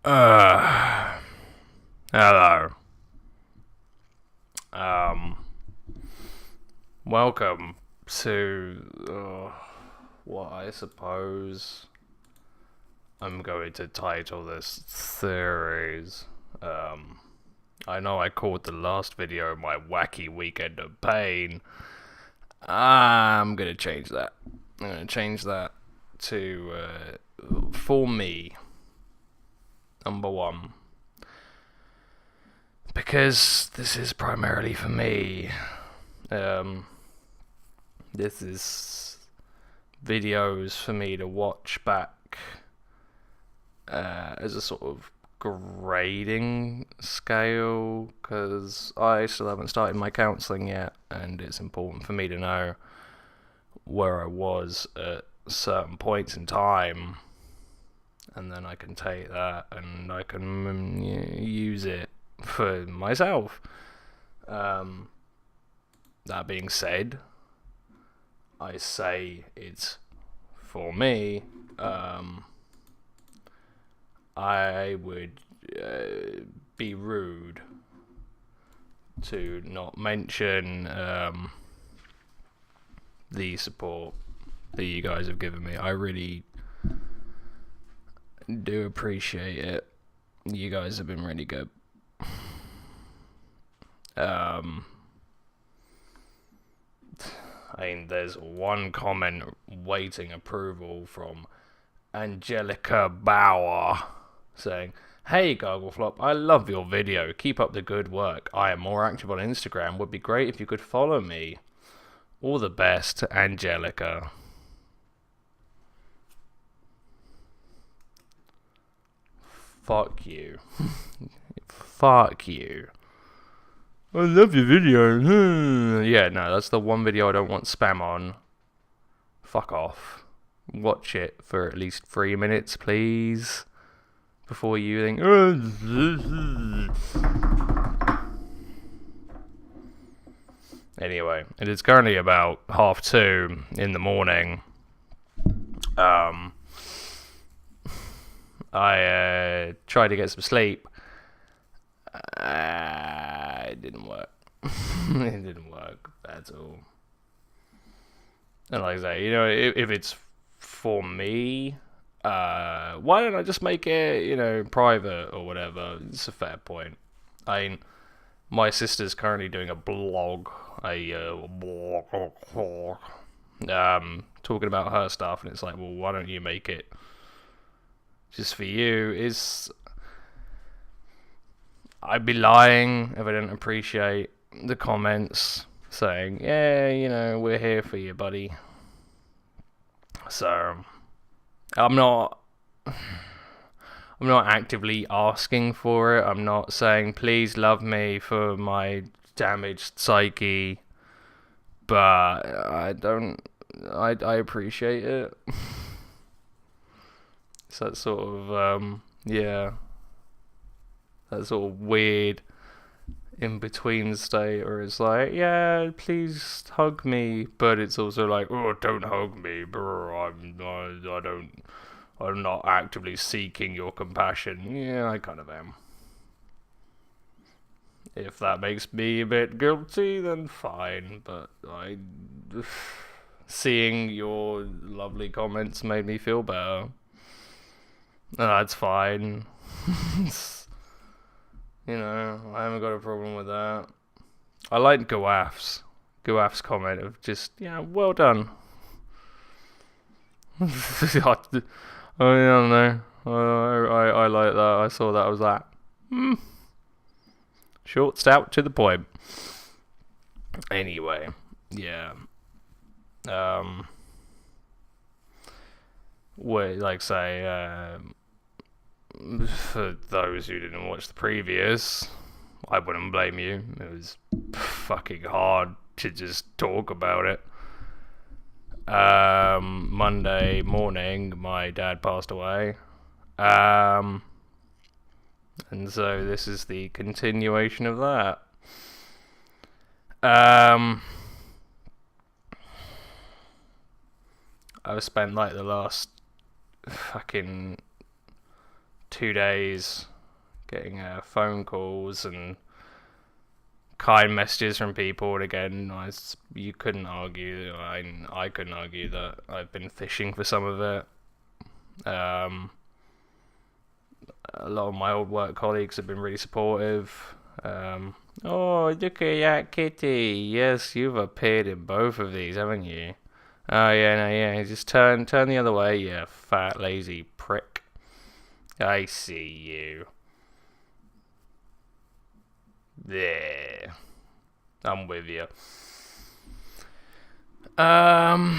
Uh, Hello. Um, Welcome to what I suppose I'm going to title this series. Um, I know I called the last video my wacky weekend of pain. I'm gonna change that. I'm gonna change that to for me, number one. Because this is primarily for me. Um, this is videos for me to watch back as a sort of grading scale, because I still haven't started my counselling yet, and it's important for me to know where I was at certain points in time, and then I can take that and I can use it for myself. That being said, I say it's for me. I would be rude to not mention the support that you guys have given me. I really do appreciate it. You guys have been really good. I mean, there's one comment waiting approval from Angelica Bauer saying, "Hey Gargleflop, I love your video. Keep up the good work. I am more active on Instagram. Would be great if you could follow me. All the best, Angelica." Fuck you. Fuck you. I love your video. Yeah, no, that's the one video I don't want spam on. Fuck off. Watch it for at least 3 minutes, please, before you think. Anyway, it is currently about 2:30 in the morning. I tried to get some sleep. It didn't work. It didn't work at all. And like I say, if it's for me, why don't I just make it, private or whatever? It's a fair point. I mean, my sister's currently doing a blog, talking about her stuff, and it's like, well, why don't you make it just for you? I'd be lying if I didn't appreciate the comments saying, yeah, we're here for you, buddy. So, I'm not actively asking for it. I'm not saying, please love me for my damaged psyche, but I appreciate it. It's that sort of, that sort of weird in-between state where it's like, yeah, please hug me, but it's also like, oh, don't hug me, bro. I'm not actively seeking your compassion. Yeah, I kind of am. If that makes me a bit guilty, then fine, but seeing your lovely comments made me feel better. And that's fine. I haven't got a problem with that. I like Guaf's comment of just, yeah, well done. I don't know. I like that. I saw that. I was like, short, stout, to the point. Anyway, yeah. Like say, for those who didn't watch the previous, I wouldn't blame you. It was fucking hard to just talk about it. Monday morning, my dad passed away. And so this is the continuation of that. I've spent like the last fucking 2 days getting phone calls and kind messages from people, and again, you couldn't argue. I couldn't argue that I've been fishing for some of it. A lot of my old work colleagues have been really supportive. Oh, look at that kitty. Yes, you've appeared in both of these, haven't you? Oh yeah, no, yeah. Just turn the other way, you fat lazy prick. I see you. There. I'm with you. But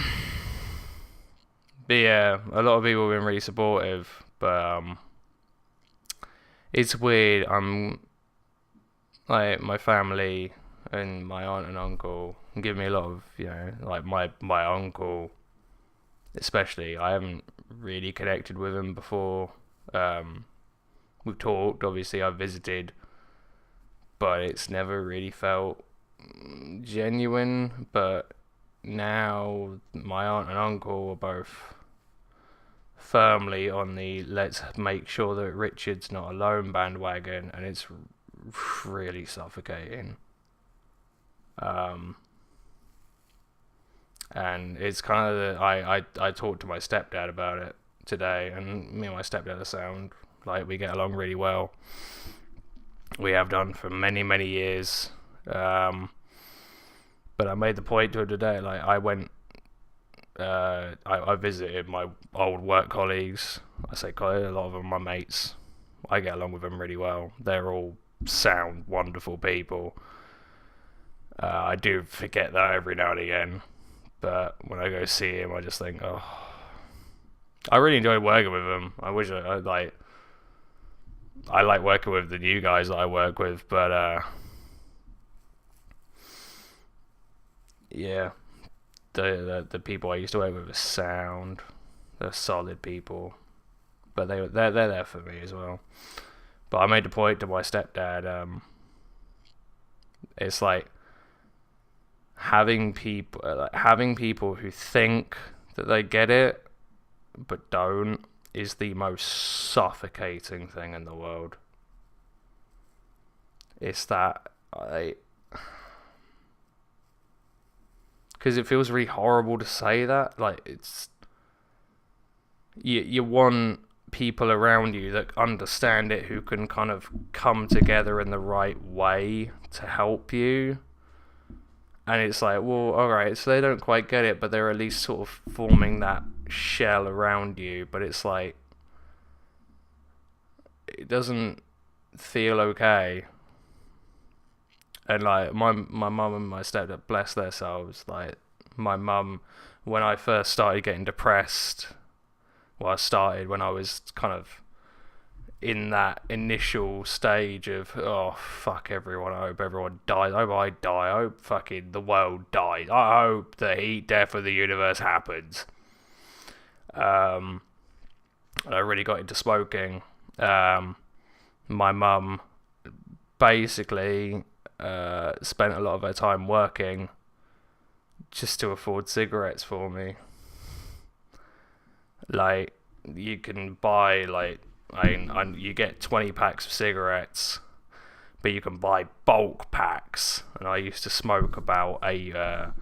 yeah, a lot of people have been really supportive, but it's weird. I'm like, my family and my aunt and uncle give me a lot of, like my uncle especially. I haven't really connected with him before. We've talked, obviously I've visited, but it's never really felt genuine. But now my aunt and uncle are both firmly on the let's make sure that Richard's not alone bandwagon, and it's really suffocating. And it's kind of I talked to my stepdad about it today, and me and my stepdad sound like we get along really well. We have done for many years. But I made the point to him today, like I went, I visited my old work colleagues. I say colleagues, a lot of them are my mates. I get along with them really well. They're all sound, wonderful people. I do forget that every now and again, but when I go see him, I just think, oh, I really enjoyed working with him. I wish I like working with the new guys that I work with, but yeah, the people I used to work with are sound. They're solid people, but they're there for me as well. But I made the point to my stepdad. It's like having people who think that they get it but don't is the most suffocating thing in the world. It's that because it feels really horrible to say that. Like, it's you want people around you that understand it, who can kind of come together in the right way to help you. And it's like, well, alright, so they don't quite get it, but they're at least sort of forming that shell around you. But it's like, it doesn't feel okay. And like, my mum and my stepdad, bless their souls, like, my mum, when I first started getting depressed, well, I started when I was kind of in that initial stage of, oh, fuck everyone, I hope everyone dies, I hope I die, I hope fucking the world dies, I hope the heat death of the universe happens. And I really got into smoking. My mum basically spent a lot of her time working just to afford cigarettes for me. Like, you can buy, like, you get 20 packs of cigarettes, but you can buy bulk packs. And I used to smoke about a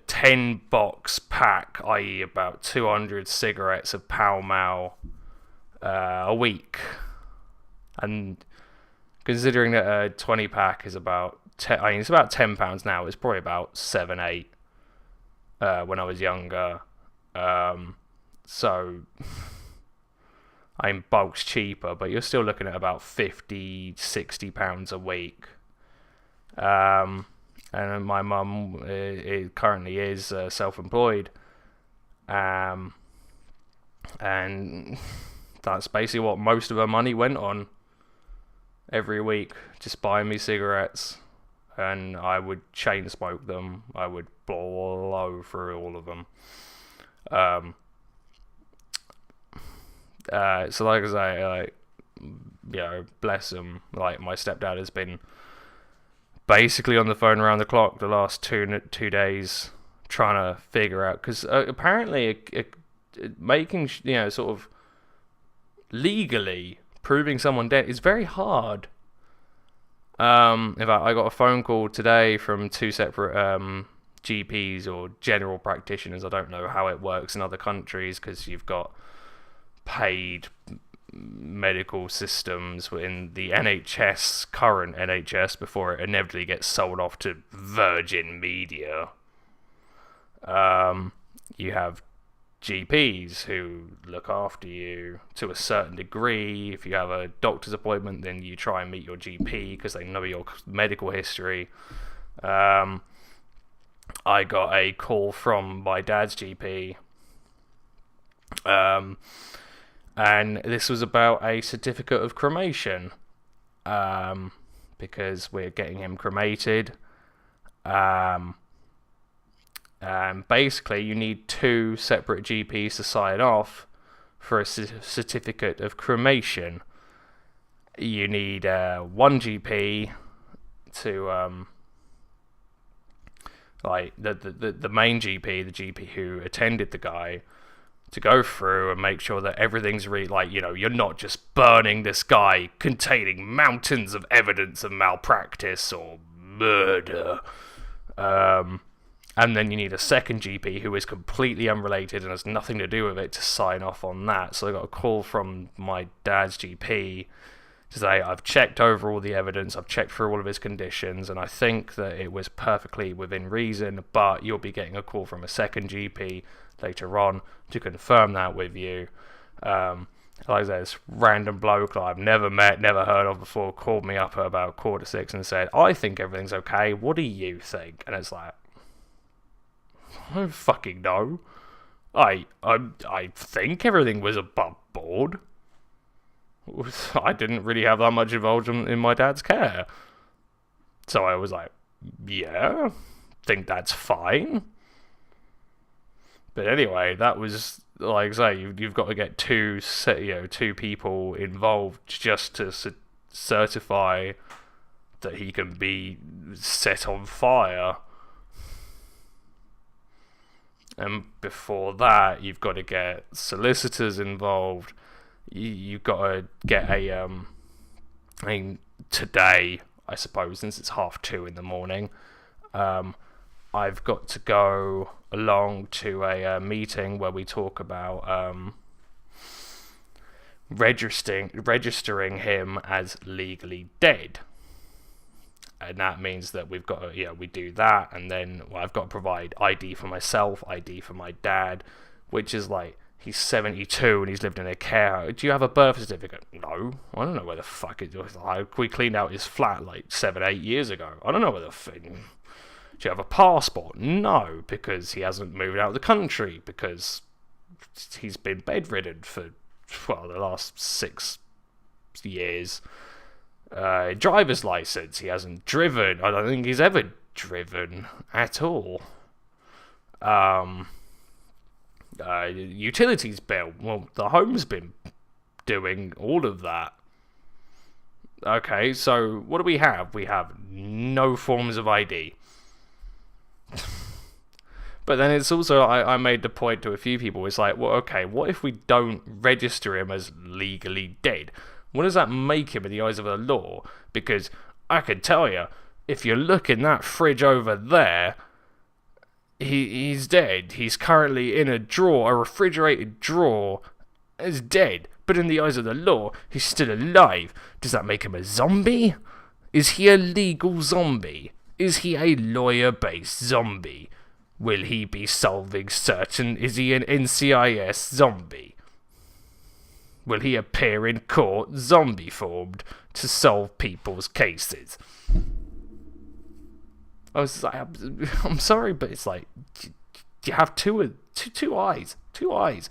10 box pack, i.e. about 200 cigarettes of Pall Mall a week. And considering that a 20 pack is about it's about £10 now. It's probably about 7-8 when I was younger. So bulk's cheaper, but you're still looking at about £50-60 a week. And my mum currently is self-employed, and that's basically what most of her money went on every week, just buying me cigarettes. And I would chain smoke them. I would blow through all of them. So like I say, bless him. Like, my stepdad has been basically on the phone around the clock the last two days, trying to figure out, because apparently making sort of legally proving someone dead is very hard. In fact, I got a phone call today from two separate GPs or general practitioners. I don't know how it works in other countries because you've got paid medical systems in the NHS, current NHS, before it inevitably gets sold off to Virgin Media. You have GPs who look after you to a certain degree. If you have a doctor's appointment, then you try and meet your GP because they know your medical history. I got a call from my dad's GP, and this was about a certificate of cremation, because we're getting him cremated. Basically, you need two separate GPs to sign off for a certificate of cremation. You need one GP to like the main GP, the GP who attended the guy, to go through and make sure that everything's really, like, you know, you're not just burning this guy containing mountains of evidence of malpractice or murder. And then you need a second GP who is completely unrelated and has nothing to do with it to sign off on that. So I got a call from my dad's GP to say, I've checked over all the evidence, I've checked through all of his conditions, and I think that it was perfectly within reason, but you'll be getting a call from a second GP later on to confirm that with you. Like I said, this random bloke that I've never met, never heard of before, called me up at about 5:45 and said, I think everything's okay, what do you think? And it's like, I don't fucking know. I think everything was above board. I didn't really have that much involvement in my dad's care. So I was like, yeah, think that's fine. But anyway, that was, like I say, you've got to get two people involved just to certify that he can be set on fire. And before that, you've got to get solicitors involved. You've got to get I mean, today, I suppose, since it's 2:30 in the morning, I've got to go along to a meeting where we talk about registering him as legally dead. And that means that we've got to, we do that, and then I've got to provide ID for myself, ID for my dad, which is like, he's 72 and he's lived in a care home. Do you have a birth certificate? No. I don't know where the fuck it was. We cleaned out his flat like 7-8 years ago. I don't know where the fuck. Do you have a passport? No, because he hasn't moved out of the country, because he's been bedridden for, the last 6 years. Driver's license, he hasn't driven. I don't think he's ever driven at all. Utilities bill, well, the home's been doing all of that. Okay, so what do we have? We have no forms of ID. But then it's also, I made the point to a few people, it's like, well, okay, what if we don't register him as legally dead? What does that make him in the eyes of the law? Because I can tell you, if you look in that fridge over there, he's dead. He's currently in a drawer, a refrigerated drawer, is dead. But in the eyes of the law, he's still alive. Does that make him a zombie? Is he a legal zombie? Is he a lawyer-based zombie? Will he be solving certain... Is he an NCIS zombie? Will he appear in court zombie-formed to solve people's cases? I was like, I'm sorry, but it's like, you have two eyes. Two eyes.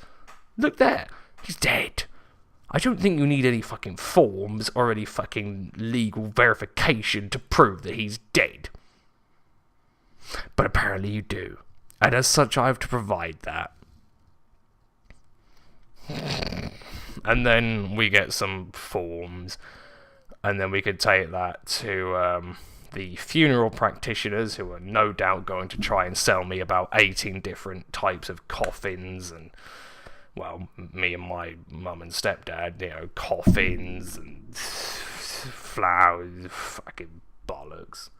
Look there. He's dead. I don't think you need any fucking forms or any fucking legal verification to prove that he's dead. But apparently you do. And as such, I have to provide that. And then we get some forms, and then we could take that to the funeral practitioners, who are no doubt going to try and sell me about 18 different types of coffins and well, me and my mum and stepdad, you know, coffins and flowers, fucking bollocks.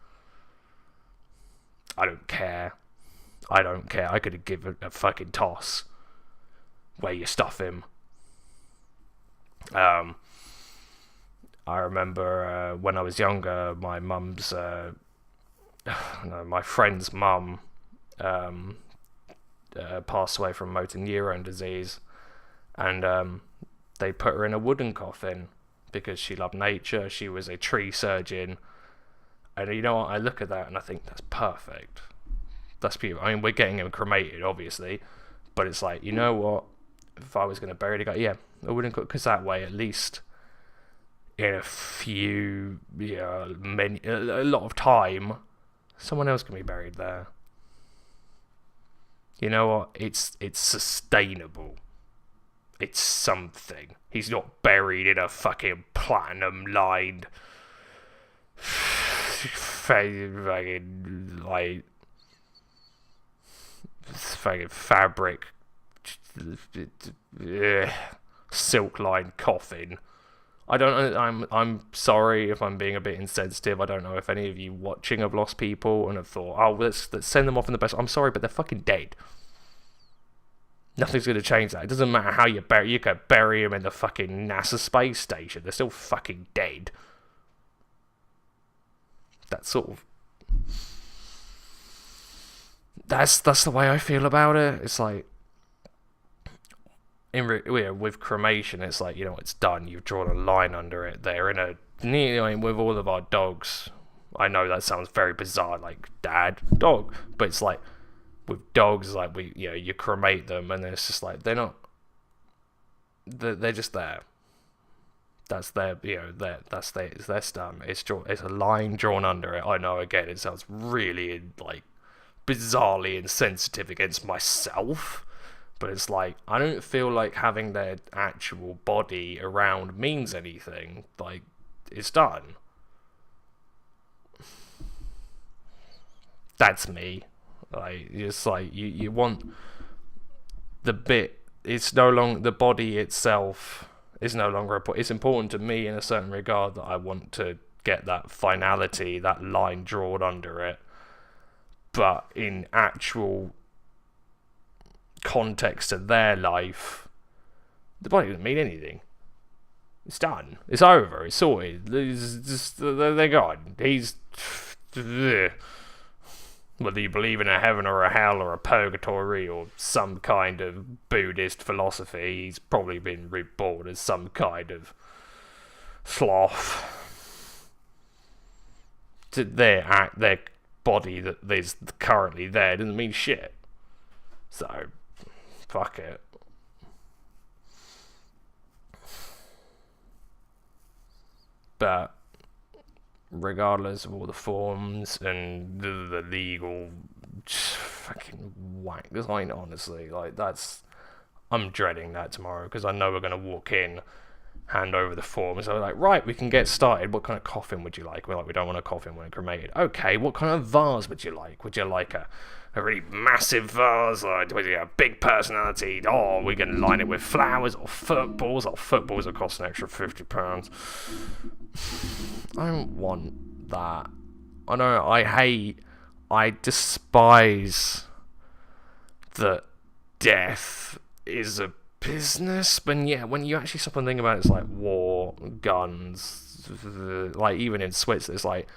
I don't care. I could give a fucking toss where you stuff him. I remember when I was younger, my mum's, no, my friend's mum passed away from motor neurone disease, and they put her in a wooden coffin because she loved nature. She was a tree surgeon, and you know what? I look at that and I think that's perfect. That's beautiful. I mean, we're getting him cremated, obviously, but it's like, you know what? If I was going to bury the guy, yeah, I wouldn't, because that way, at least in a few, a lot of time, someone else can be buried there. You know what? It's sustainable. It's something. He's not buried in a fucking platinum-lined, fucking, like, fucking fabric, silk-lined coffin. I'm sorry if I'm being a bit insensitive. I don't know if any of you watching have lost people and have thought, oh, let's send them off in the best. I'm sorry, but they're fucking dead. Nothing's going to change that. It doesn't matter how you bury. You could bury them in the fucking NASA space station. They're still fucking dead. That's sort of. That's the way I feel about it. It's like, with cremation, it's like, you know, it's done. You've drawn a line under it. They're in a, with all of our dogs. I know that sounds very bizarre, like dad, dog, but it's like with dogs, like you cremate them, and it's just like they're just there. That's their, it's their stump. It's a line drawn under it. I know, again, it sounds really like bizarrely insensitive against myself. But it's like, I don't feel like having their actual body around means anything. Like, it's done. That's me. Like, it's like, you want the bit, it's no longer, the body itself is no longer, it's important to me in a certain regard that I want to get that finality, that line drawn under it. But in actual context of their life, the body doesn't mean anything. It's done. It's over. It's sorted. They're gone. He's, whether you believe in a heaven or a hell or a purgatory or some kind of Buddhist philosophy, he's probably been reborn as some kind of sloth. Their body that is currently there doesn't mean shit. So, fuck it. But regardless of all the forms and the legal fucking wank design, honestly, like, I'm dreading that tomorrow, because I know we're gonna walk in, hand over the forms, so we're like, right, we can get started. What kind of coffin would you like? We're like, we don't want a coffin, we're cremated. Okay, what kind of vase would you like? Would you like a really massive vase, or would you have a big personality? Oh, we can line it with flowers or footballs. Oh, footballs will cost an extra £50. I don't want that. I know, I despise that death is a business, but yeah, when you actually stop and think about it, it's like war, guns, like even in Switzerland, it's like,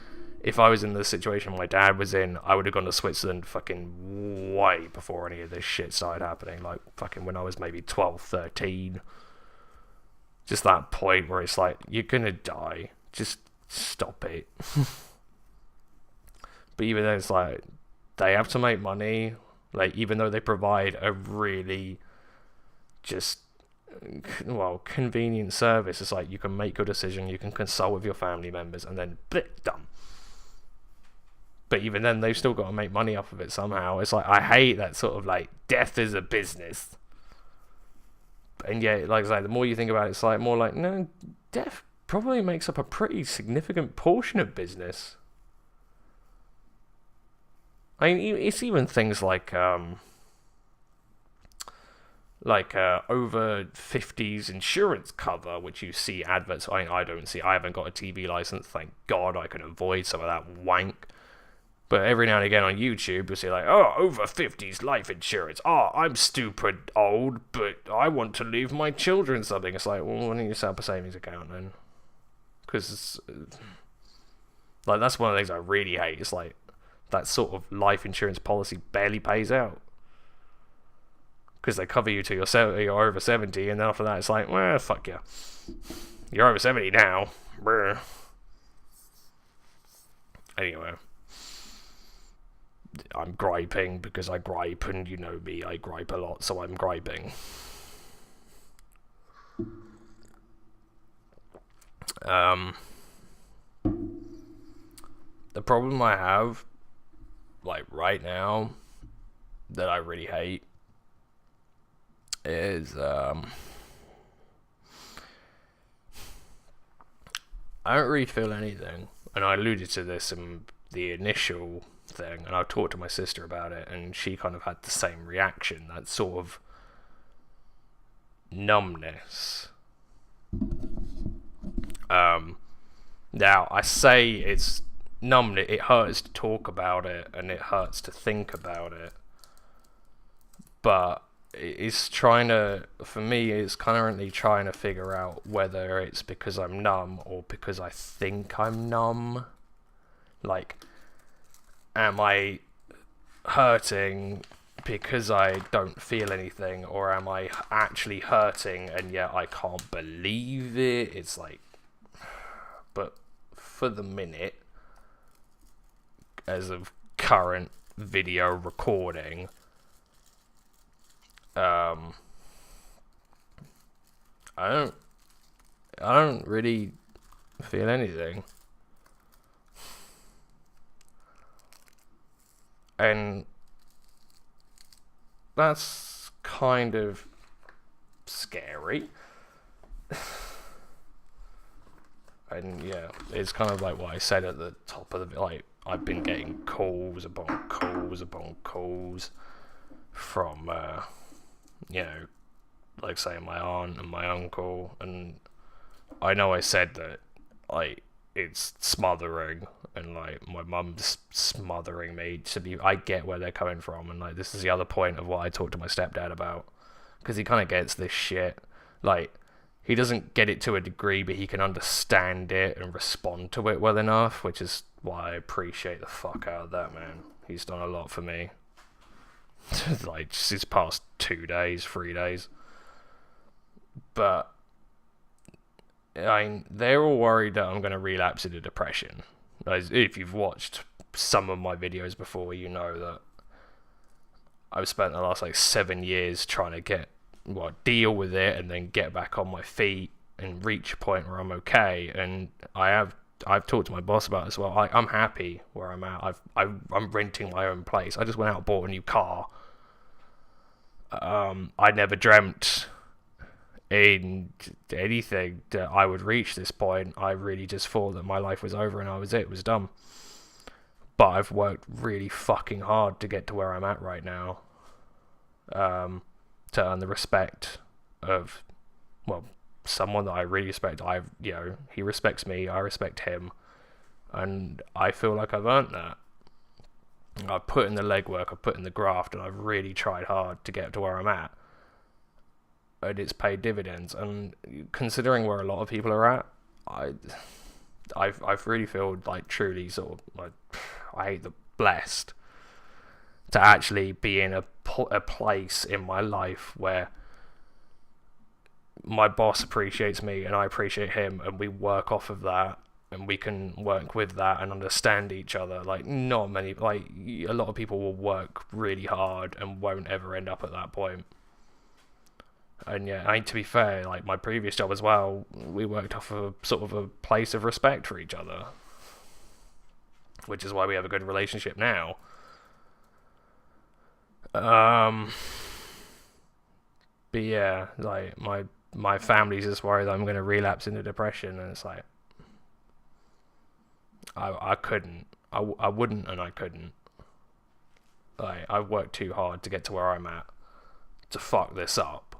if I was in the situation my dad was in, I would have gone to Switzerland fucking way before any of this shit started happening, like fucking when I was maybe 12, 13. Just that point where it's like, you're gonna die, just stop it. But even then, it's like, they have to make money, like, even though they provide a really just, well, convenient service. It's like, you can make your decision, you can consult with your family members, and then done. But even then, they've still got to make money off of it somehow. It's like, I hate that sort of like, death is a business. And yeah, like I say, the more you think about it, it's like, more like, no, death probably makes up a pretty significant portion of business. I mean, it's even things like, like over 50s insurance cover, which you see adverts. I don't see. I haven't got a TV license. Thank God, I can avoid some of that wank. But every now and again on YouTube, you'll see like, oh, over 50s life insurance. Oh, I'm stupid old, but I want to leave my children something. It's like, well, why don't you set up a savings account then? Because like that's one of the things I really hate. It's like that sort of life insurance policy barely pays out. Because they cover you till you're over 70, and then after that it's like, well, fuck you. You're over 70 now. Brr. Anyway. I'm griping because I gripe, and you know me, I gripe a lot, so I'm griping. The problem I have, like right now, that I really hate is I don't really feel anything, and I alluded to this in the initial thing, and I talked to my sister about it, and she kind of had the same reaction, that sort of numbness. Now I say it's numb, it hurts to talk about it, and it hurts to think about it, but it's trying to, for me, it's currently trying to figure out whether it's because I'm numb or because I think I'm numb. Like, am I hurting because I don't feel anything, or am I actually hurting and yet I can't believe it? It's like, but for the minute, as of current video recording, I don't really feel anything. And that's kind of scary. And yeah, it's kind of like what I said at the top of the, like, I've been getting calls upon calls upon calls from, you know, like say my aunt and my uncle, and I know I said that, like, it's smothering, and like my mum's smothering me to be. I get where they're coming from, and like this is the other point of what I talked to my stepdad about, because he kind of gets this shit. Like, he doesn't get it to a degree, but he can understand it and respond to it well enough, which is why I appreciate the fuck out of that man. He's done a lot for me. Like, just his past 3 days. But they're all worried that I'm going to relapse into depression. As if you've watched some of my videos before, you know that I've spent the last like 7 years trying to deal with it and then get back on my feet and reach a point where I'm okay. And I've talked to my boss about it as well. I'm happy where I'm at. I'm renting my own place. I just went out and bought a new car. I never dreamt in anything that I would reach this point. I really just thought that my life was over and it was done. But I've worked really fucking hard to get to where I'm at right now, to earn the respect of, well, someone that I really respect. He respects me, I respect him, and I feel like I've earned that. I've put in the legwork, I've put in the graft, and I've really tried hard to get to where I'm at. And it's paid dividends. And considering where a lot of people are at, I've really feel like truly sort of like, I hate the blessed to actually be in a place in my life where my boss appreciates me and I appreciate him, and we work off of that, and we can work with that and understand each other. Like, not many, like, a lot of people will work really hard and won't ever end up at that point. And yeah, to be fair, like my previous job as well, we worked off of sort of a place of respect for each other, which is why we have a good relationship now. But yeah, like my family's just worried that I'm going to relapse into depression, and it's like, I couldn't, I wouldn't, and I couldn't. Like, I've worked too hard to get to where I'm at, to fuck this up.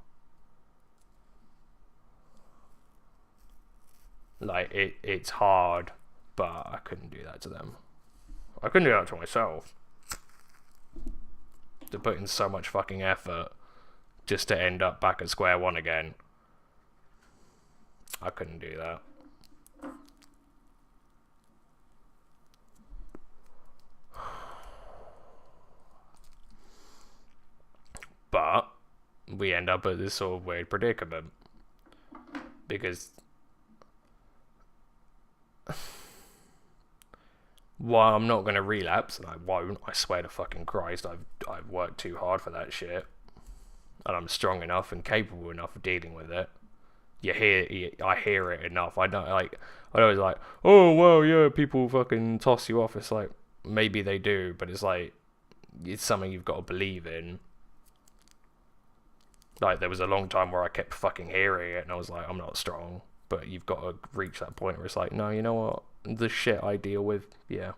Like, it's hard, but I couldn't do that to them. I couldn't do that to myself. To put in so much fucking effort just to end up back at square one again. I couldn't do that. But we end up at this sort of weird predicament. Because while I'm not going to relapse, and I won't, I swear to fucking Christ, I've worked too hard for that shit. And I'm strong enough and capable enough of dealing with it. I hear it enough. I know it's like, oh, well, yeah, people fucking toss you off. It's like, maybe they do, but it's like, it's something you've got to believe in. Like, there was a long time where I kept fucking hearing it, and I was like, I'm not strong. But you've got to reach that point where it's like, no, you know what? The shit I deal with, yeah.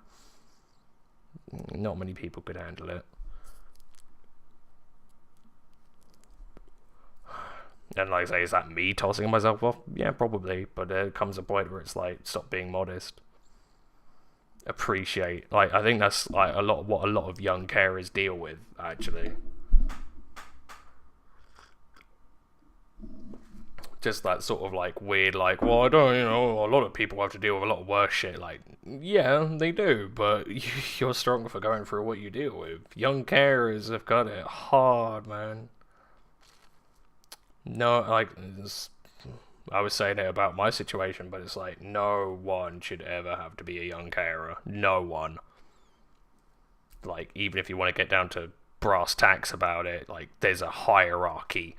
Not many people could handle it. And like I say, is that me tossing myself off? Yeah, probably. But there comes a point where it's like, stop being modest. Appreciate. Like, I think that's like a lot of what a lot of young carers deal with, actually. Just that sort of like weird, like, well, I don't, a lot of people have to deal with a lot of worse shit. Like, yeah, they do, but you're stronger for going through what you deal with. Young carers have got it hard, man. No, like, I was saying it about my situation, but it's like, no one should ever have to be a young carer. No one. Like, even if you want to get down to brass tacks about it, like, there's a hierarchy.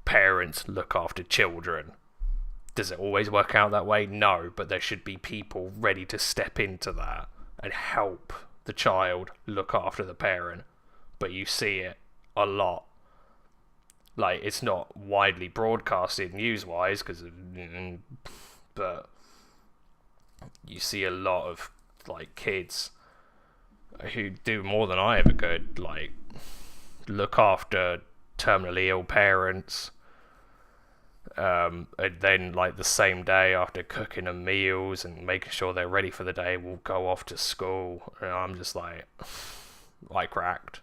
Parents look after children. Does it always work out that way? No, but there should be people ready to step into that and help the child look after the parent. But you see it a lot. Like, it's not widely broadcasted news-wise, but you see a lot of, like, kids who do more than I ever could, like, look after terminally ill parents, and then, like, the same day after cooking them meals and making sure they're ready for the day, will go off to school, and I'm just like, I cracked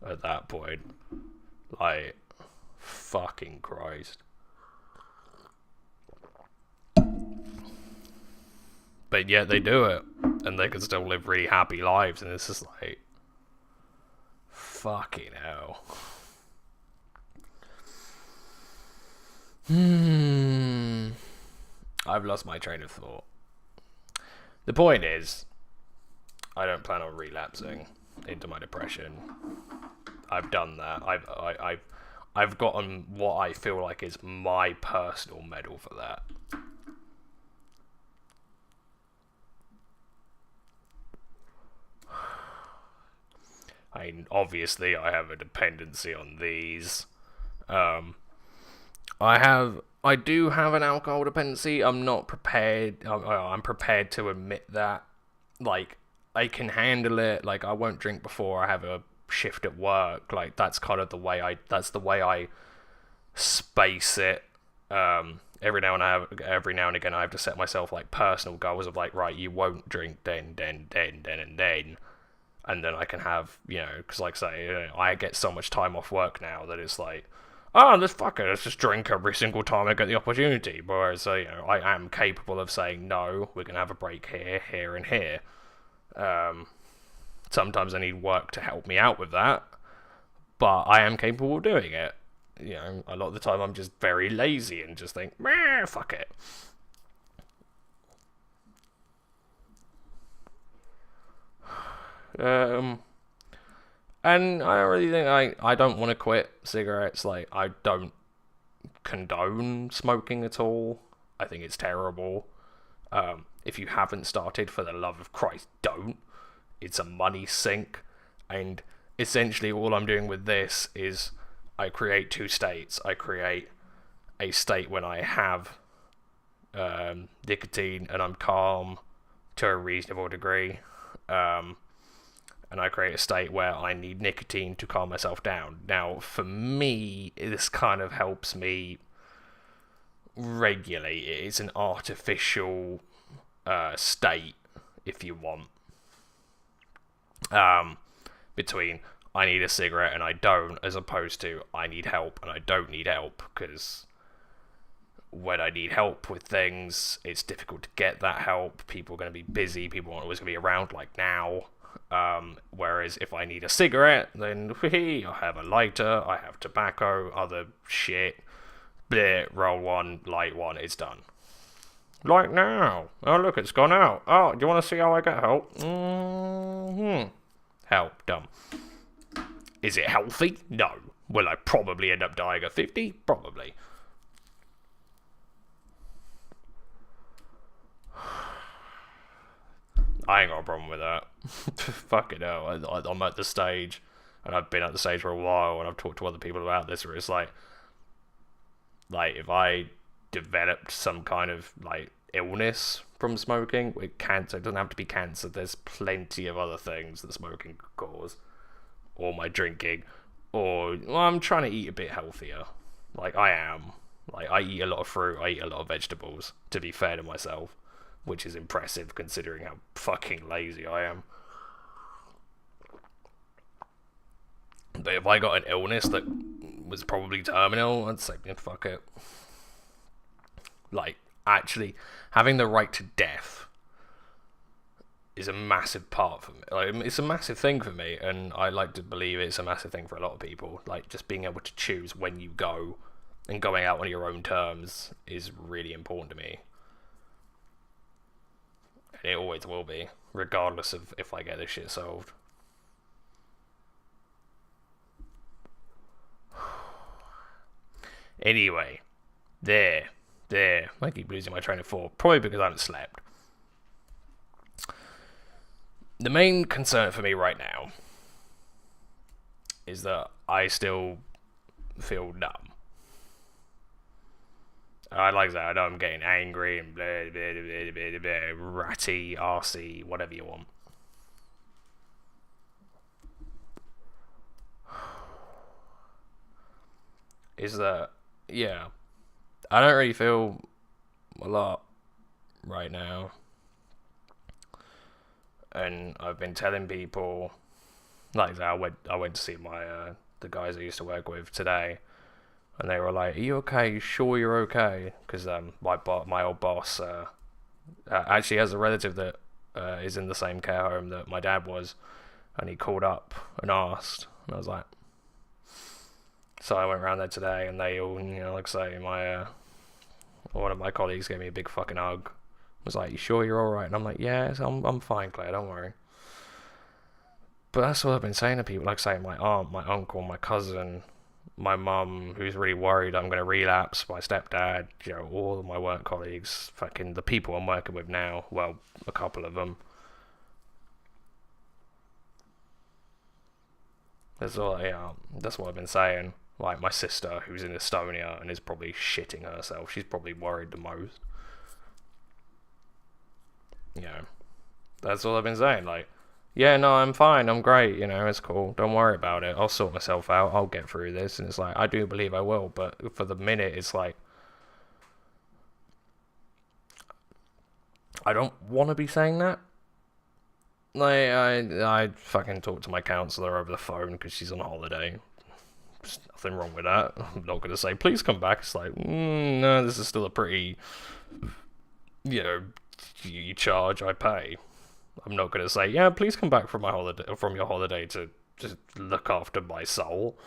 at that point. Like, fucking Christ. But yet they do it, and they can still live really happy lives, and it's just like, fucking hell. I've lost my train of thought. The point is, I don't plan on relapsing into my depression. I've done that. I've gotten what I feel like is my personal medal for that. I mean, obviously, I have a dependency on these. I do have an alcohol dependency. I'm not prepared. I'm prepared to admit that. Like, I can handle it. Like, I won't drink before I have a shift at work. Like, that's kind of the way I space it. Every now and again I have to set myself like personal goals of like, right, you won't drink then, and then I can have, because like I say, I get so much time off work now that it's like, let's just drink every single time I get the opportunity. Whereas, I am capable of saying, no, we're going to have a break here, and here. Sometimes I need work to help me out with that, but I am capable of doing it. A lot of the time I'm just very lazy and just think, meh, fuck it. And I don't really think I don't want to quit cigarettes. Like, I don't condone smoking at all. I think it's terrible. If you haven't started, for the love of Christ, don't. It's a money sink. And essentially all I'm doing with this is I create two states. I create a state when I have nicotine and I'm calm to a reasonable degree. and I create a state where I need nicotine to calm myself down. Now, for me, this kind of helps me regulate it. It's an artificial state, if you want, between I need a cigarette and I don't, as opposed to I need help and I don't need help, because when I need help with things, it's difficult to get that help. People are going to be busy, people aren't always going to be around like now. Whereas if I need a cigarette, then I have a lighter, I have tobacco, other shit, bleh, roll one, light one, it's done. Like now. Oh, look, it's gone out. Oh, do you want to see how I get help? Help, dumb. Is it healthy? No. Will I probably end up dying at 50? Probably. I ain't got a problem with that. Fucking hell. I'm at the stage, and I've been at the stage for a while, and I've talked to other people about this, where it's like if I developed some kind of, illness from smoking, with cancer, it doesn't have to be cancer, there's plenty of other things that smoking could cause, or my drinking, or, I'm trying to eat a bit healthier. I am. I eat a lot of fruit, I eat a lot of vegetables, to be fair to myself. Which is impressive considering how fucking lazy I am. But if I got an illness that was probably terminal, I'd say, fuck it. Actually, having the right to death is a massive part for me. It's a massive thing for me, and I like to believe it's a massive thing for a lot of people. Just being able to choose when you go, and going out on your own terms is really important to me. It always will be, regardless of if I get this shit solved. Anyway, there. I keep losing my train of thought, probably because I haven't slept. The main concern for me right now is that I still feel numb. I like that. I know I'm getting angry and blah, blah, blah, blah, blah, blah, ratty, arsey, whatever you want. Is that, yeah, I don't really feel a lot right now. And I've been telling people, I went to see the guys I used to work with today. And they were like, "Are you okay? You sure you're okay?" Because my old boss actually has a relative that is in the same care home that my dad was, and he called up and asked, and I was like, so I went around there today, and they all, one of my colleagues gave me a big fucking hug. Was like, "You sure you're all right?" And I'm like, "Yeah, I'm fine, Claire. Don't worry." But that's what I've been saying to people, my aunt, my uncle, my cousin, my mum, who's really worried I'm going to relapse, my stepdad, all of my work colleagues, fucking the people I'm working with now, well, a couple of them. That's what I've been saying. My sister, who's in Estonia and is probably shitting herself, she's probably worried the most. That's all I've been saying, yeah, no, I'm fine, I'm great, it's cool, don't worry about it, I'll sort myself out, I'll get through this, and it's I do believe I will, but for the minute, it's I don't want to be saying that. I fucking talked to my counsellor over the phone, because she's on holiday. There's nothing wrong with that. I'm not going to say, please come back. It's no, this is still a pretty, you charge, I pay. I'm not going to say, yeah, please come back from your holiday to just look after my soul.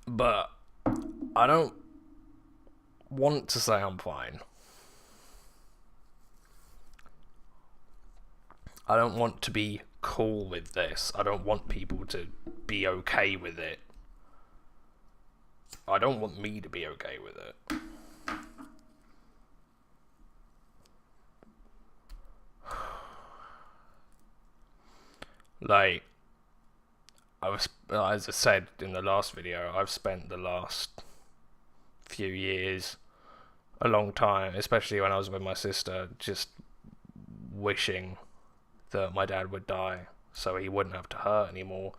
But I don't want to say I'm fine. I don't want to be cool with this. I don't want people to be okay with it. I don't want me to be okay with it. As I said in the last video, I've spent the last few years, a long time, especially when I was with my sister, just wishing that my dad would die so he wouldn't have to hurt anymore,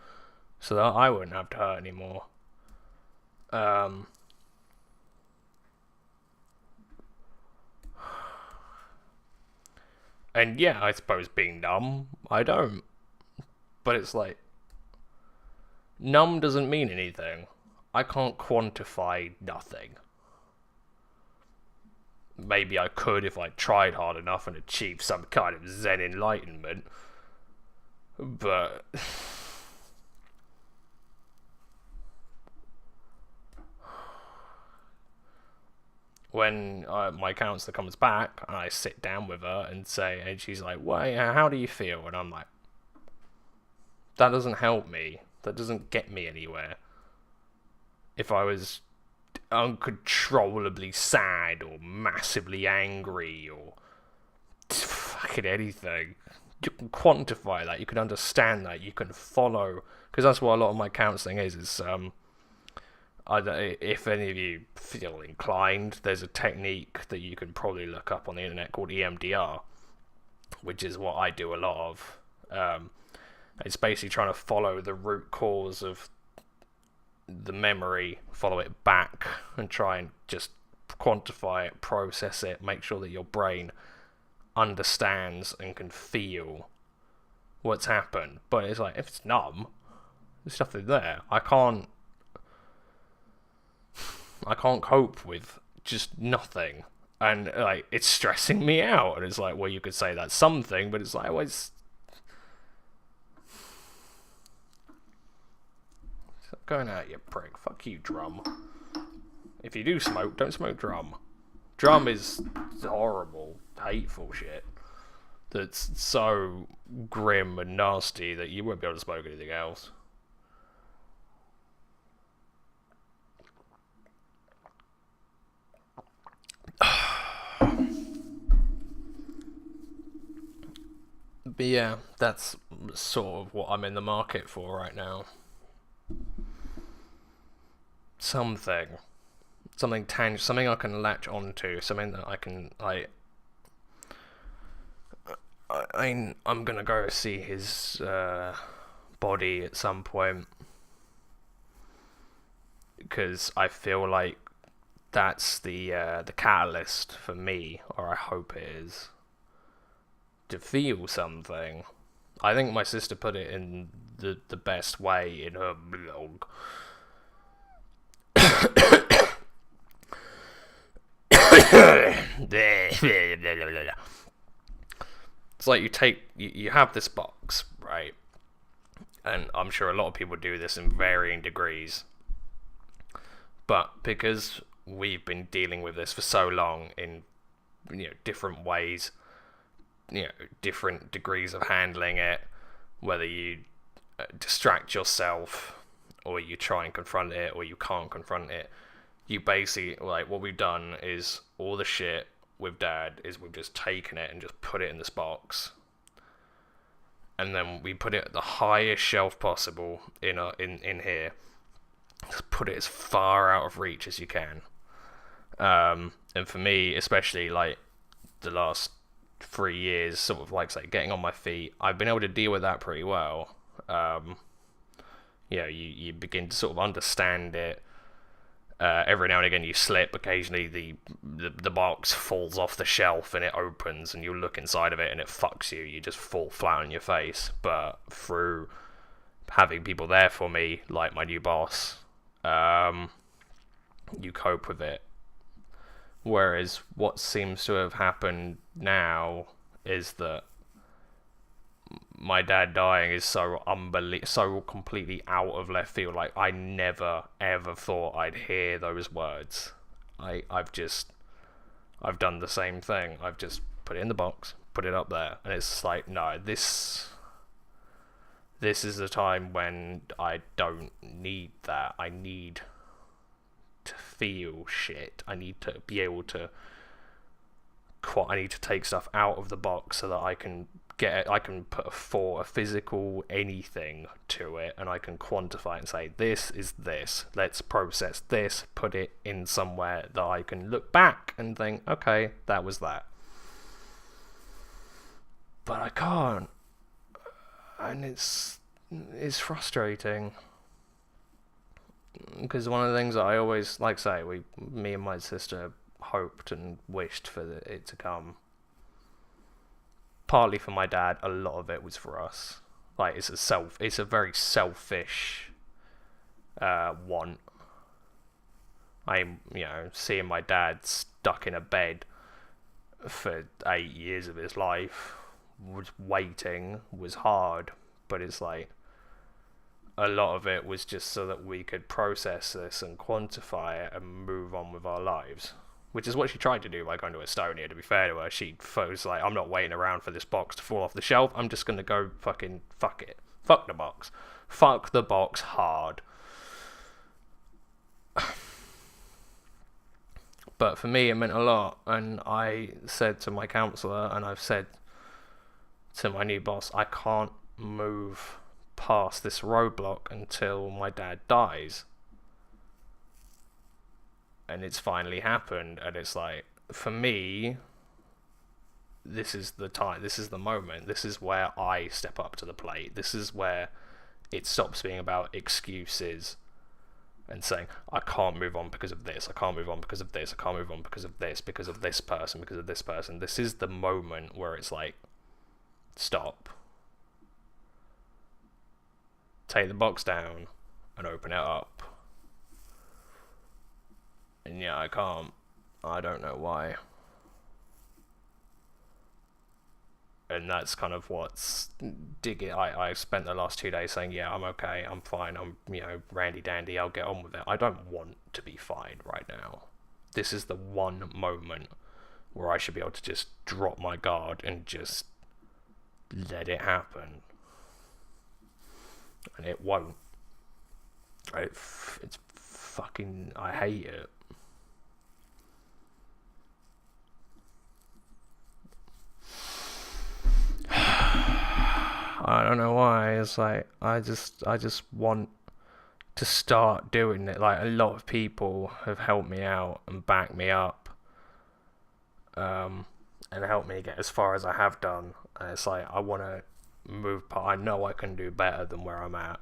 so that I wouldn't have to hurt anymore. And yeah, I suppose being numb, I don't. But it's like, numb doesn't mean anything. I can't quantify nothing. Maybe I could if I tried hard enough and achieved some kind of Zen enlightenment. But when my counsellor comes back and I sit down with her and say, and she's like, "Well, how do you feel?" And I'm like, that doesn't help me. That doesn't get me anywhere. If I was uncontrollably sad or massively angry or fucking anything, you can quantify that, you can understand that, you can follow, because that's what a lot of my counselling is if any of you feel inclined, there's a technique that you can probably look up on the internet called EMDR, which is what I do a lot of. It's basically trying to follow the root cause of the memory, follow it back, and try and just quantify it, process it, make sure that your brain understands and can feel what's happened. But it's like, if it's numb, there's nothing there. I can't cope with just nothing, and like, it's stressing me out. And it's like, well, you could say that's something, but it's like, well, it's going out, you prick. Fuck you, drum. If you do smoke, don't smoke drum. Drum is horrible, hateful shit that's so grim and nasty that you won't be able to smoke anything else. But yeah, that's sort of what I'm in the market for right now. Something tangible, something I can latch onto, something that I can, like, I'm gonna go see his body at some point, because I feel like that's the catalyst for me, or I hope it is, to feel something. I think my sister put it in the best way in her blog. It's like you have this box, right? And I'm sure a lot of people do this in varying degrees. But because we've been dealing with this for so long in, different ways, different degrees of handling it, whether you distract yourself or you try and confront it or you can't confront it, you basically, like, what we've done is all the shit with Dad is we've just taken it and just put it in this box, and then we put it at the highest shelf possible in here. Just put it as far out of reach as you can. And for me, especially, like, the last 3 years, sort of like, say, getting on my feet, I've been able to deal with that pretty well. You begin to sort of understand it. Every now and again you slip. Occasionally the box falls off the shelf and it opens and you look inside of it and it fucks you. You just fall flat on your face. But through having people there for me, like my new boss, you cope with it. Whereas what seems to have happened now is that my dad dying is so completely out of left field. Like, I never ever thought I'd hear those words. I've done the same thing. I've just put it in the box, put it up there, and it's like, no, this is the time when I don't need that. I need to feel shit. I need to be able to I need to take stuff out of the box so that I can put a physical anything to it, and I can quantify it and say, this is this, let's process this, put it in somewhere that I can look back and think, okay, that was that. but I can't, and it's frustrating. Because one of the things that I always, like say, me and my sister hoped and wished for it to come. Partly for my dad, a lot of it was for us. Like, it's a very selfish want. I'm, seeing my dad stuck in a bed for 8 years of his life, waiting was hard, but it's like, a lot of it was just so that we could process this and quantify it and move on with our lives. Which is what she tried to do by going to Estonia, to be fair to her. She was like, I'm not waiting around for this box to fall off the shelf. I'm just going to go fuck it. Fuck the box. Fuck the box hard. But for me, it meant a lot. And I said to my counsellor, and I've said to my new boss, I can't move past this roadblock until my dad dies. And it's finally happened, and it's like, for me, this is the time, this is the moment, this is where I step up to the plate, this is where it stops being about excuses and saying, I can't move on because of this, I can't move on because of this, I can't move on because of this, because of this person, because of this person. This is the moment where it's like, stop. Take the box down and open it up. And yeah, I can't. I don't know why. And that's kind of what's digging. I spent the last 2 days saying, yeah, I'm okay, I'm fine, I'm, randy dandy, I'll get on with it. I don't want to be fine right now. This is the one moment where I should be able to just drop my guard and just let it happen. And it won't. It's fucking, I hate it. I don't know why. It's like, I just want to start doing it. Like, a lot of people have helped me out and backed me up, and helped me get as far as I have done. And it's like, I want to move. I know I can do better than where I'm at.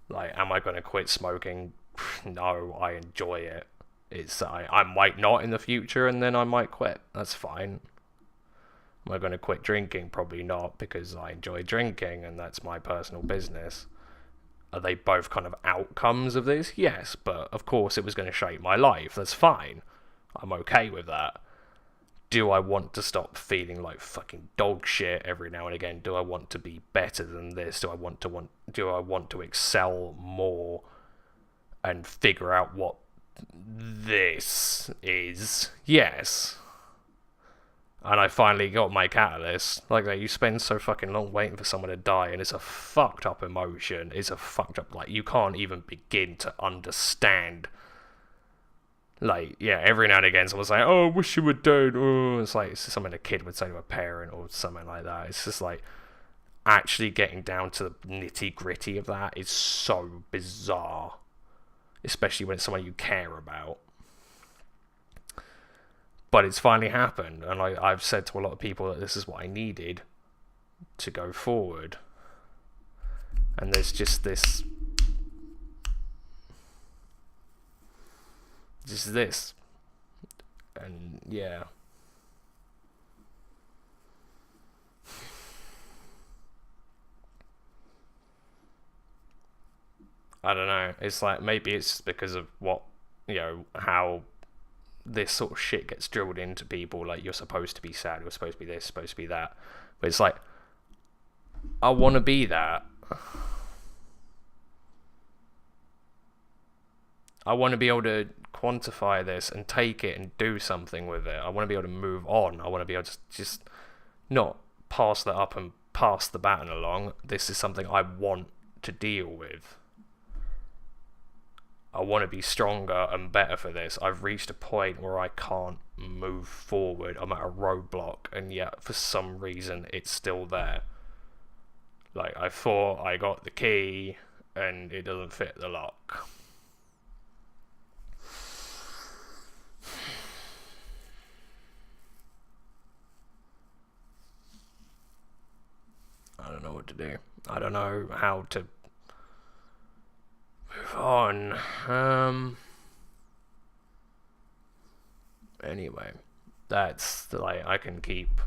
Like, am I going to quit smoking? No, I enjoy it. I might not in the future, and then I might quit. That's fine. Am I going to quit drinking? Probably not, because I enjoy drinking, and that's my personal business. Are they both kind of outcomes of this? Yes, but of course it was going to shape my life. That's fine. I'm okay with that. Do I want to stop feeling like fucking dog shit every now and again? Do I want to be better than this? Do I want to excel more and figure out what this is? Yes. And I finally got my catalyst. Like, you spend so fucking long waiting for someone to die, and it's a fucked up emotion. It's a fucked up, like, you can't even begin to understand. Like, yeah, every now and again someone's like, oh, I wish you were dead. Oh, it's like, it's something a kid would say to a parent or something like that. It's just like, actually getting down to the nitty gritty of that is so bizarre. Especially when it's someone you care about. But it's finally happened, and I've said to a lot of people that this is what I needed to go forward. And there's just this. Just this. And yeah. I don't know. It's like, maybe it's because of what, how this sort of shit gets drilled into people. Like, you're supposed to be sad, you're supposed to be this, supposed to be that. But it's like, I want to be that. I want to be able to quantify this and take it and do something with it. I want to be able to move on. I want to be able to just not pass that up and pass the baton along. This is something I want to deal with. I want to be stronger and better for this. I've reached a point where I can't move forward. I'm at a roadblock, and yet for some reason it's still there. Like, I thought I got the key and it doesn't fit the lock. don't know what to do. I don't know how to move on. Anyway, that's like I can keep.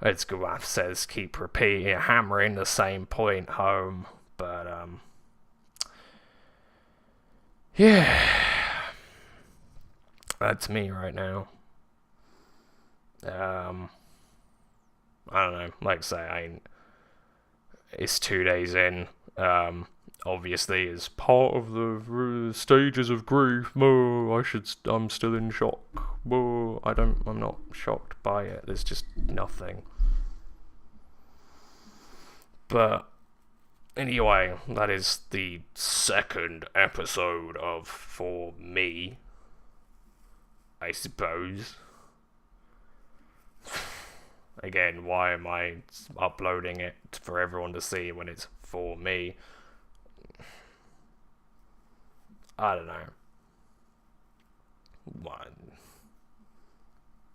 As Gawaf says, keep repeating, hammering the same point home. But yeah, that's me right now. I don't know. Like I say, it's 2 days in. Obviously, as part of the stages of grief, I'm still in shock. I'm not shocked by it. There's just nothing. But anyway, that is the second episode of For Me, I suppose. Again, why am I uploading it for everyone to see when it's for me? I don't know. What?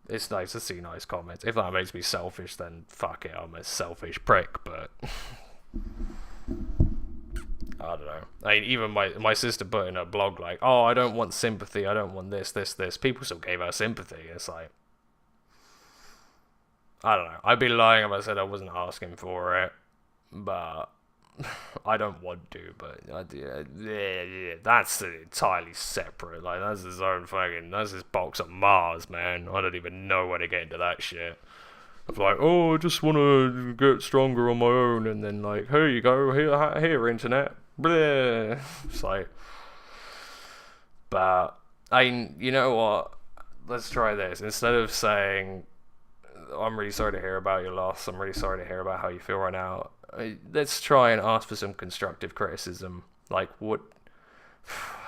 It's nice to see nice comments. If that makes me selfish, then fuck it, I'm a selfish prick, but I don't know. I mean, even my sister put in her blog, like, oh, I don't want sympathy, I don't want this. People still gave her sympathy. It's like, I don't know. I'd be lying if I said I wasn't asking for it, but I don't want to. But yeah, that's entirely separate. Like, that's his own fucking. That's his box of Mars, man. I don't even know where to get into that shit. Of like, oh, I just want to get stronger on my own, and then like, here you go, here, internet. Bleh. It's like, but you know what? Let's try this. Instead of saying, I'm really sorry to hear about your loss, I'm really sorry to hear about how you feel right now, let's try and ask for some constructive criticism. Like, what?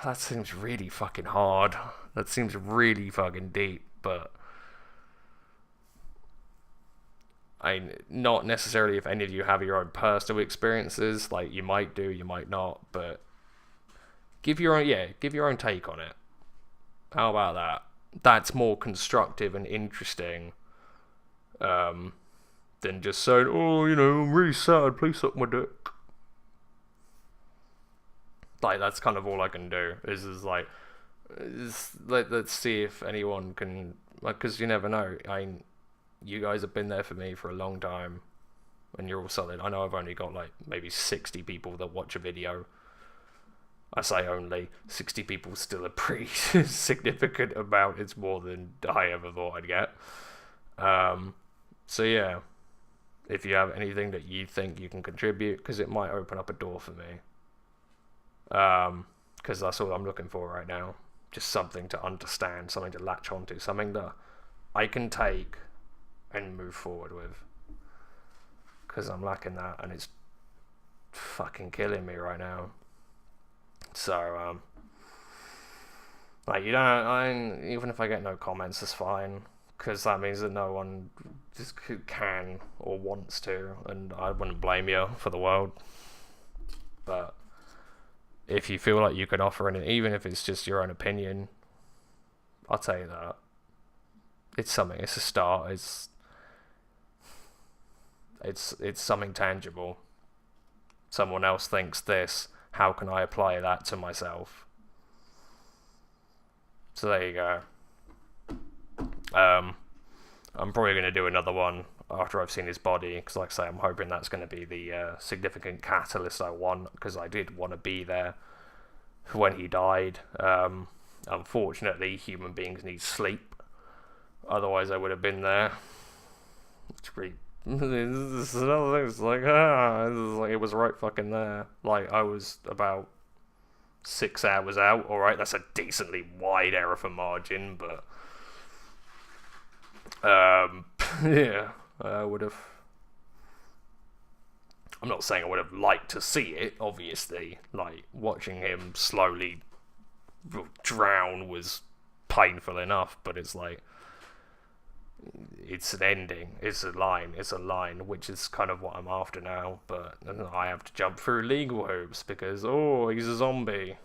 That seems really fucking hard. That seems really fucking deep, but not necessarily if any of you have your own personal experiences. Like, you might do, you might not, but give your own take on it. How about that? That's more constructive and interesting than just saying, oh, I'm really sad, please suck my dick. Like, that's kind of all I can do. Let's see if anyone can, like, because you never know. You guys have been there for me for a long time, and you're all solid. I know I've only got like maybe 60 people that watch a video. I say only 60 people, still a pretty significant amount. It's more than I ever thought I'd get. So yeah, if you have anything that you think you can contribute, because it might open up a door for me. Because that's all I'm looking for right now. Just something to understand, something to latch onto, something that I can take and move forward with. Because I'm lacking that, and it's fucking killing me right now. So, like, even if I get no comments, it's fine. Because that means that no one just can or wants to, and I wouldn't blame you for the world. But if you feel like you can offer anything, even if it's just your own opinion, I'll tell you that. It's something. It's a start. It's something tangible. Someone else thinks this. How can I apply that to myself? So there you go. I'm probably going to do another one after I've seen his body, because like I say, I'm hoping that's going to be the significant catalyst I want, because I did want to be there when he died. Unfortunately, human beings need sleep, otherwise I would have been there. It's pretty. This is another thing. It's like, it was right fucking there. Like, I was about 6 hours out. All right, that's a decently wide error for margin, but yeah, I would have. I'm not saying I would have liked to see it. Obviously, like, watching him slowly drown was painful enough, but it's like, it's an ending, it's a line, which is kind of what I'm after now. But I have to jump through legal hoops because, he's a zombie.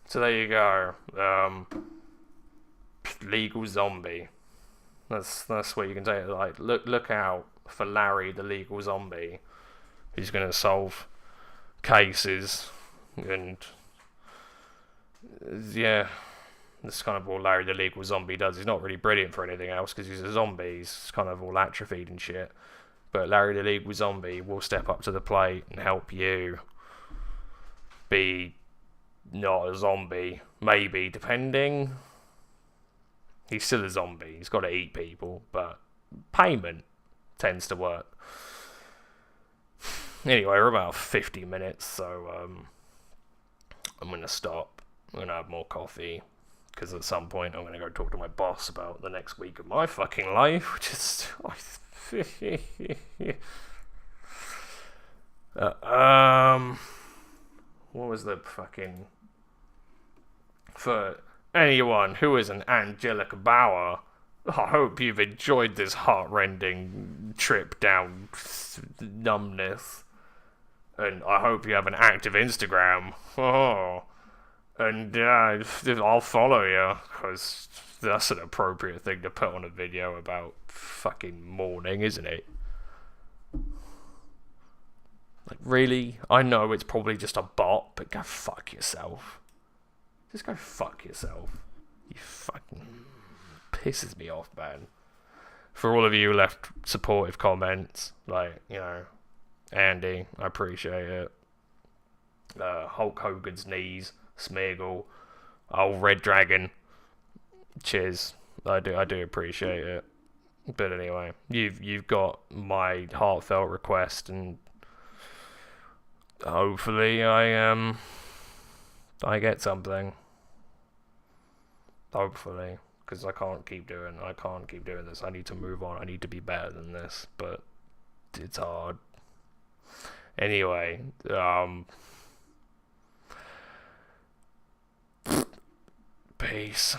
So there you go. Legal zombie. That's what you can say. Like, look out. for Larry the legal zombie, who's going to solve cases, and yeah, that's kind of all Larry the legal zombie does. He's not really brilliant for anything else because he's a zombie. He's kind of all atrophied and shit. But Larry the legal zombie will step up to the plate and help you be not a zombie, maybe, depending. He's still a zombie. He's got to eat people, but payment tends to work. Anyway, we're about 50 minutes, so I'm going to stop. I'm going to have more coffee, because at some point I'm going to go talk to my boss about the next week of my fucking life, which is... what was the fucking... For anyone who is an Angelica Bauer, I hope you've enjoyed this heart-rending trip down numbness. And I hope you have an active Instagram. Oh. And I'll follow you, because that's an appropriate thing to put on a video about fucking mourning, isn't it? Like, really? I know it's probably just a bot, but go fuck yourself. Just go fuck yourself. You fucking... pisses me off, man. For all of you who left supportive comments, like, you know, Andy, I appreciate it. Hulk Hogan's knees, Smeagol, old Red Dragon, cheers. I do appreciate it. But anyway, you've got my heartfelt request, and hopefully I get something. Hopefully, because I can't keep doing this. I need to move on. I need to be better than this, but it's hard. Anyway, peace.